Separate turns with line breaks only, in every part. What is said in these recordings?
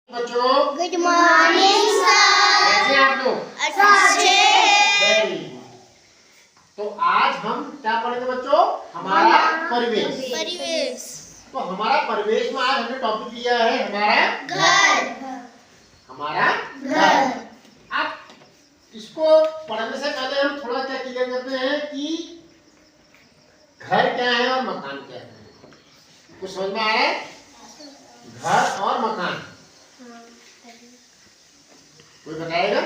बच्चों
good morning sir.
कैसे हैं आप लोग?
अच्छे।
Very good. तो आज हम क्या पढ़ेंगे बच्चों? हमारा परिवेश। तो हमारा परिवेश में आज हमने टॉपिक लिया है हमारा
घर।
हमारा घर। अब इसको पढ़ने से पहले हम थोड़ा क्या क्लियर करते हैं कि घर क्या है और मकान क्या है। कुछ समझ में आ रहा है? घर और मकान कोई बताएगा?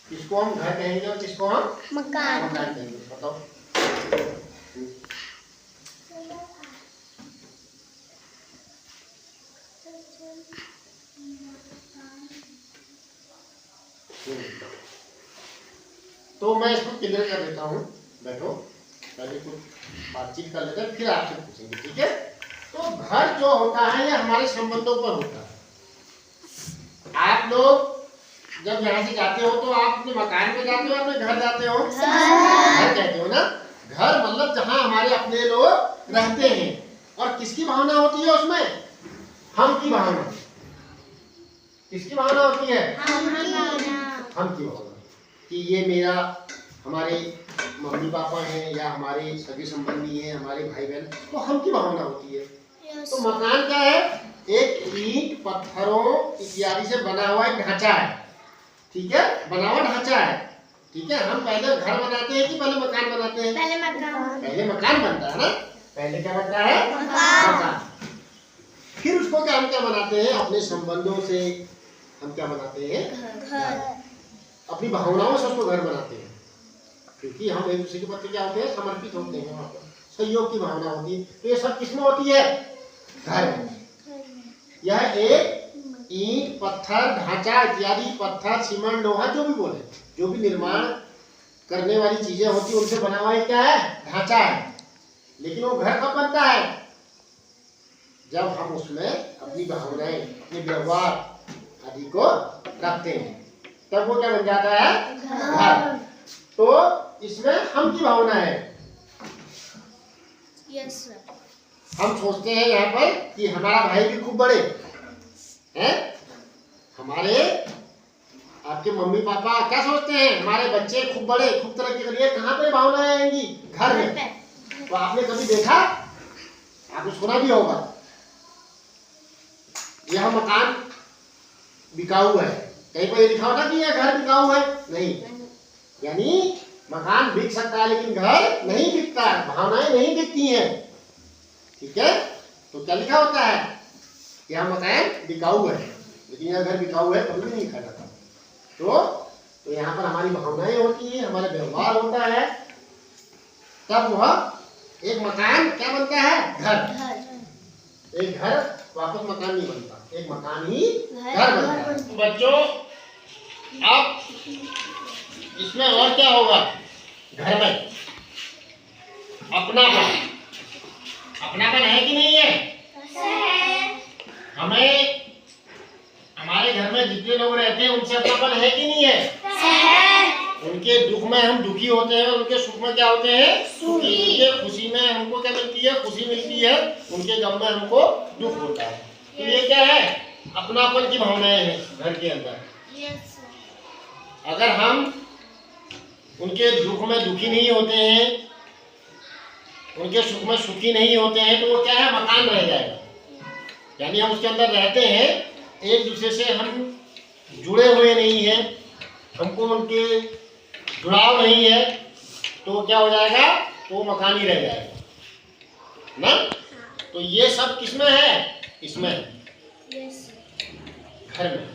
किसको हम घर कहेंगे और किसको हम
मकान।
कहेंगे? बताओ। तो मैं इसको क्लियर कर देता हूँ। बैठो, पहले कुछ बातचीत कर लेते हैं, फिर आपसे पूछेंगे, ठीक है? तो घर जो होता है ये हमारे संबंधों पर होता है। आप लोग जब यहाँ से जाते हो तो आप अपने मकान में जाते हो, अपने घर जाते हो? घर कहते हो ना। घर मतलब जहाँ हमारे अपने लोग रहते हैं। और किसकी भावना होती है उसमें? हम की भावना। किसकी भावना होती है? हम की भावना कि ये मेरा, हमारे मम्मी पापा हैं या हमारे सगे संबंधी हैं, हमारे भाई बहन, तो हम की भावना होती है। तो मकान क्या है? एक ईंट, पत्थरों इत्यादि से बना हुआ एक ढांचा है, ठीक है? बना हुआ ढांचा है, ठीक है? हम पहले घर बनाते हैं कि पहले मकान बनाते हैं? पहले मकान बनता है ना। पहले क्या बनता है? मकान। फिर उसको क्या हम क्या बनाते हैं? अपने संबंधों से हम क्या बनाते हैं? घर। अपनी भावनाओं से उसको घर बनाते हैं, क्योंकि हम एक दूसरे के प्रति क्या होते हैं? समर्पित होते हैं। वहाँ पर सहयोग की भावना होती है। तो ये सब किसमें होती है? घर। यह एक ईंट, पत्थर, ढांचा इत्यादि, पत्थर, सीमेंट, लोहा, जो भी बोले, जो भी निर्माण करने वाली चीजें होती है उनसे बना हुआ क्या है? ढांचा है। लेकिन वो घर कब बनता है? जब हम उसमें अपनी भावनाएं, अपने व्यवहार आदि को रखते हैं, तब वो क्या बन जाता है? घर। तो इसमें हम की भावना है।
Yes sir.
हम सोचते हैं यहाँ पर कि हमारा भाई भी खूब बड़े हैं, हमारे आपके मम्मी पापा क्या सोचते हैं? हमारे बच्चे खूब बड़े, खूब तरक्की करिए। कहाँ पे भावनाएं आएंगी? घर में। तो आपने कभी देखा, आपने सुना भी होगा, यह मकान बिकाऊ है, कहीं पर लिखा होगा कि यह घर बिकाऊ है? नहीं। यानी मकान बिक सकता है लेकिन घर नहीं बिकता, भावनाएं नहीं बिकती हैं, ठीक है? तो क्या लिखा होता है? यह मकान बिकाऊ है, लेकिन यह घर बिकाऊ है कभी भी नहीं लिखा जाता। तो यहाँ पर हमारी भावनाएं होती हैं, हमारा व्यवहार होता है, तब वह एक मकान क्या बनता है? घर। एक घर वापस मकान नहीं बनता, एक मकान ही घर बनता है। बच्चों, अब इसमें और क्या होगा? घर में अपनापन है कि नहीं है? हमें हमारे घर में जितने लोग रहते हैं उनसे अपनापन है कि नहीं है? उनके दुख में हम दुखी होते हैं, उनके सुख में क्या होते हैं? सुखी। उनके खुशी में हमको क्या मिलती है? खुशी मिलती है। उनके गम में हमको दुख होता है। तो ये क्या है? अपनापन की भावनाएं हैं घर के अंदर। अगर हम उनके दुख में दुखी नहीं होते हैं, उनके सुख में सुखी नहीं होते हैं, तो वो क्या है? मकान रह जाएगा। यानी हम उसके अंदर रहते हैं, एक दूसरे से हम जुड़े हुए नहीं हैं, हमको उनके जुड़ाव नहीं है, तो क्या हो जाएगा? तो मकान ही रह जाएगा ना। तो ये सब किसमें है? इसमें, घर में।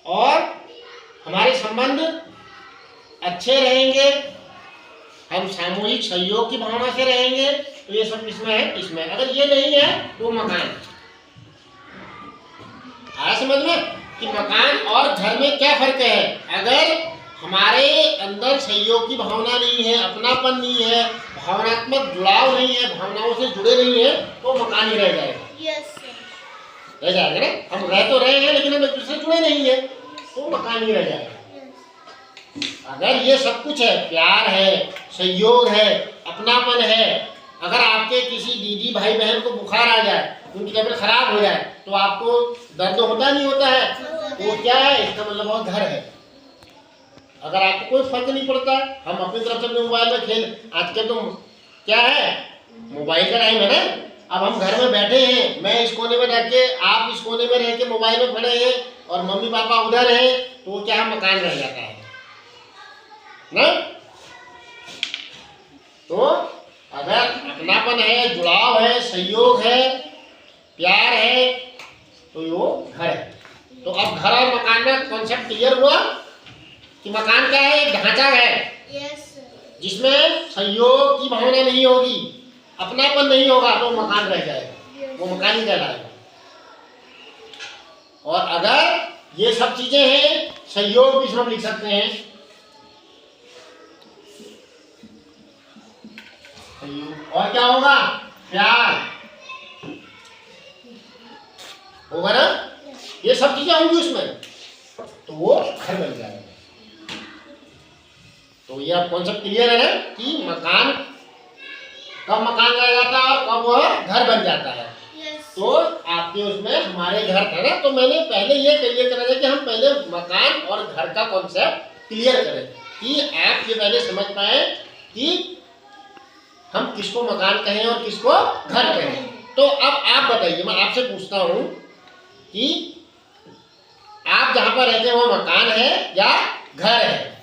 और हमारे संबंध अच्छे रहेंगे, हम सामूहिक सहयोग की भावना से रहेंगे, तो ये सब किसमें है? इसमें। अगर ये नहीं है तो मकान। आया समझ में कि मकान और घर में क्या फर्क है? अगर हमारे अंदर सहयोग की भावना नहीं है, अपनापन नहीं है, भावनात्मक जुड़ाव नहीं है, भावनाओं से जुड़े नहीं है, तो मकान ही रह जाएगा। रह जाएगा ना। हम रह तो रहे हैं लेकिन हम एक दूसरे से जुड़े नहीं है, तो मकान ही रह जाएगा। अगर ये सब कुछ है, प्यार है, सहयोग है, अपनापन है, अगर आपके किसी दीदी भाई बहन को बुखार आ जाए उनकी तबीयत खराब हो जाए तो आपको दर्द होता नहीं होता है, तो क्या है, इसका मतलब वो घर है। अगर आपको कोई फर्क नहीं पड़ता, हम अपनी तरफ से मोबाइल में खेल, आजकल तो क्या है, मोबाइल का टाइम है ना। अब हम घर में बैठे हैं, मैं इस कोने में रह के, आप इस कोने में रह के मोबाइल में पड़े हैं और मम्मी पापा उधर हैं, तो क्या मकान रह जाता है ना। तो अगर अपनापन है, जुड़ाव है, सहयोग है, प्यार है, तो वो घर है। तो अब घर और मकान में कॉन्सेप्ट क्लियर हुआ कि मकान क्या है, एक ढांचा है जिसमें सहयोग की भावना नहीं होगी, अपनापन नहीं होगा, तो मकान रह जाएगा, वो मकान ही कहलाएगा। और अगर ये सब चीजें हैं, सहयोग भी इसमें लिख सकते हैं, और क्या होगा, प्यार होगा ना, ये सब चीजें होंगी उसमें, तो वो घर बन जाएगा। तो ये अब कॉन्सेप्ट क्लियर है ना कि मकान कब मकान रह जाता है और कब वह घर बन जाता है। तो आपके उसमें हमारे घर था ना, तो मैंने पहले ये क्लियर करा था कि हम पहले मकान और घर का कॉन्सेप्ट क्लियर करें कि आप ये पहले समझ पाए कि हम किसको मकान कहें और किसको घर कहें। तो अब आप बताइए, मैं आपसे पूछता हूँ कि आप जहाँ पर रहते हैं वो मकान है या घर है?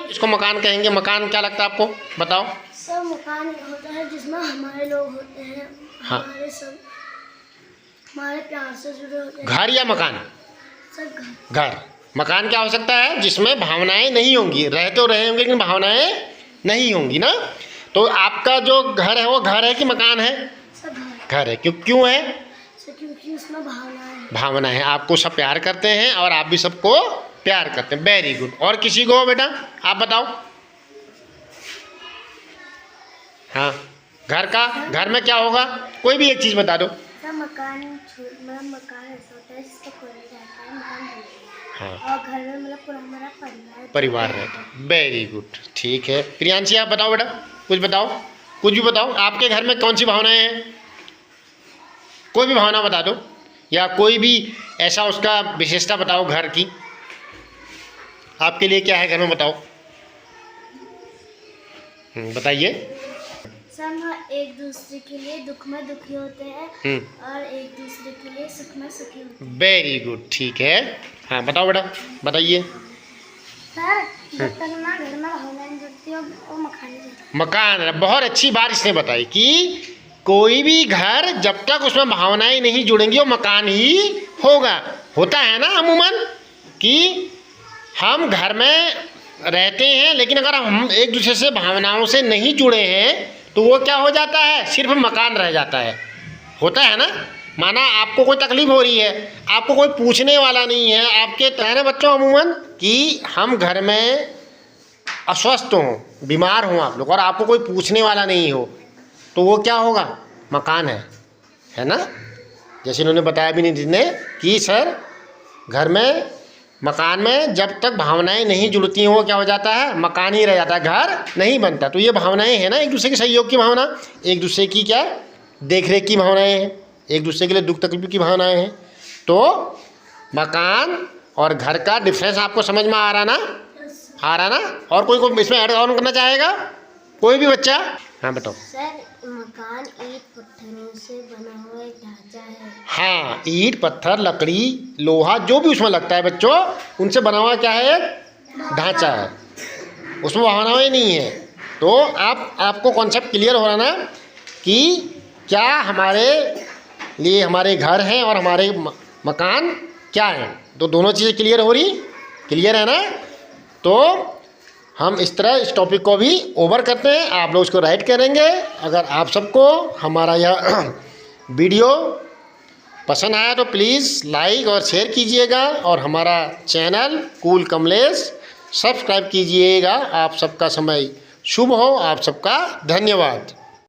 इसको मकान कहेंगे, मकान क्या लगता है आपको, बताओ।
सब मकान होता है जिसमें हमारे लोग होते हैं,
हाँ।
हमारे सब हमारे प्यार से जुड़े होते हैं।
घर या मकान?
सब घर।
घर। मकान क्या हो सकता है, जिसमें भावनाएं नहीं होंगी, रहे तो रहे होंगे लेकिन भावनाएं नहीं होंगी ना। तो आपका जो घर है वो घर है कि मकान है?
सब घर।
घर है। क्यों है?
क्योंकि उसमें
भावना है, आपको सब प्यार करते हैं और आप भी सबको प्यार करते हैं। Very good. और किसी को बेटा आप बताओ। हाँ, घर का, घर में क्या होगा, कोई भी एक चीज बता दो।
मकान मकान ऐसा होता है जिसका कोई रहता है, मकान बनता है।
हाँ।
और घर में मतलब पूरा हमारा
परिवार रहता है। वेरी गुड, ठीक है। प्रियांशी आप बताओ बेटा, कुछ बताओ, कुछ भी बताओ। आपके घर में कौन सी भावनाएं हैं, कोई भी भावना बता दो, या कोई भी ऐसा उसका विशेषता बताओ घर की। आपके लिए क्या है घर में, बताओ, बताइए।
सब एक दूसरे के लिए दुख में दुखी होते हैं और एक दूसरे के लिए सुख में सुखी होते हैं।
वेरी गुड, ठीक है। हाँ बताओ बेटा, बताइए।
सर, जब तक ना घर में भावनाएं जुड़ती हो वो मकान है।
मकान, बहुत अच्छी बात इसने बताई कि कोई भी घर जब तक उसमें भावनाएं नहीं जुड़ेंगी वो मकान ही होगा। होता है ना अमूमन कि हम घर में रहते हैं लेकिन अगर हम एक दूसरे से भावनाओं से नहीं जुड़े हैं तो वो क्या हो जाता है, सिर्फ मकान रह जाता है। होता है ना, माना आपको कोई तकलीफ हो रही है, आपको कोई पूछने वाला नहीं है, आपके कहने बच्चों अमूमन कि हम घर में अस्वस्थ हों, बीमार हों आप लोग, और आपको कोई पूछने वाला नहीं हो, तो वो क्या होगा, मकान है ना। जैसे इन्होंने बताया भी नहीं जिसने कि सर घर में, मकान में जब तक भावनाएं नहीं जुड़ती हैं वो क्या हो जाता है, मकान ही रह जाता है, घर नहीं बनता। तो ये भावनाएं हैं ना, एक दूसरे के सहयोग की भावना, एक दूसरे की क्या देखरेख की भावनाएं हैं, एक दूसरे के लिए दुख तकलीफ की भावनाएं हैं। तो मकान और घर का डिफरेंस आपको समझ में आ रहा ना, आ रहा ना। और कोई इसमें ऐड ऑन करना चाहेगा, कोई भी बच्चा? हाँ बताओ।
सर, मकान ईंट पत्थरों से बना हुआ एक ढांचा है।
हाँ, ईंट पत्थर लकड़ी लोहा जो भी उसमें लगता है बच्चों, उनसे बना हुआ क्या है, ढांचा है, उसमें भावनाएं नहीं है। तो आपको कॉन्सेप्ट क्लियर हो रहा ना कि क्या हमारे लिए हमारे घर हैं और हमारे मकान क्या हैं। तो दोनों चीज़ें क्लियर हो रही, क्लियर है ना। तो हम इस तरह इस टॉपिक को भी ओवर करते हैं, आप लोग इसको राइट करेंगे। अगर आप सबको हमारा यह वीडियो पसंद आया तो प्लीज़ लाइक और शेयर कीजिएगा, और हमारा चैनल कूल कमलेश सब्सक्राइब कीजिएगा। आप सबका समय शुभ हो, आप सबका धन्यवाद।